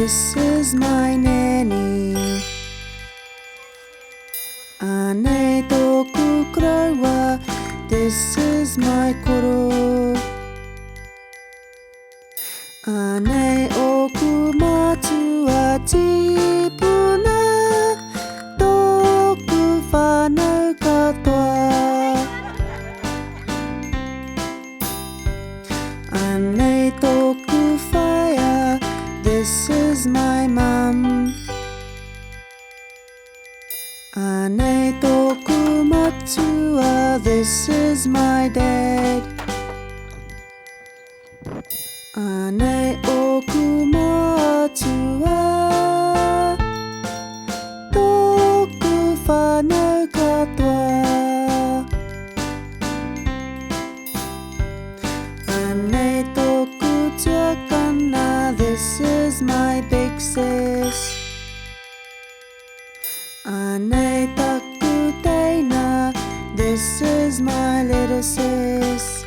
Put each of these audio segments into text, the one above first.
this is my nanny. Ānei tōku kraua, this is my koro. Ānei oku mātua tīpuna, tōku whānau katoa. Ānei tōku whaia, this is my mum. Ānei tōku matua, this is my dad. Ānei oku matua, tōku whānau katoa. Ānei tōku tuakana, this is my big sis. Ānei taku teina, this is my little sis.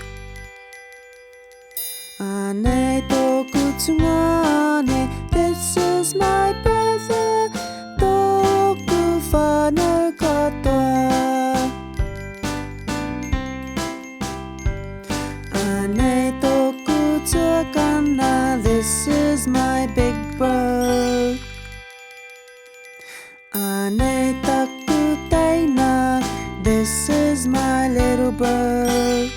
Ānei tōku tungane, this is my brother, tōku whānau katoa. Ānei tōku tuakana, this is my big bro. Ānei taku teina, this is my little bro.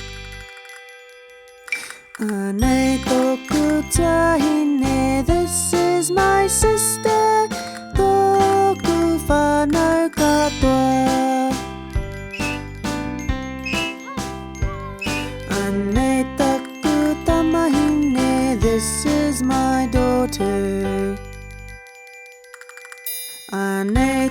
Ānei tōku tahine, this is my sister, tōku whānau katoa. Ānei taku tamahine, this is my daughter. Ānei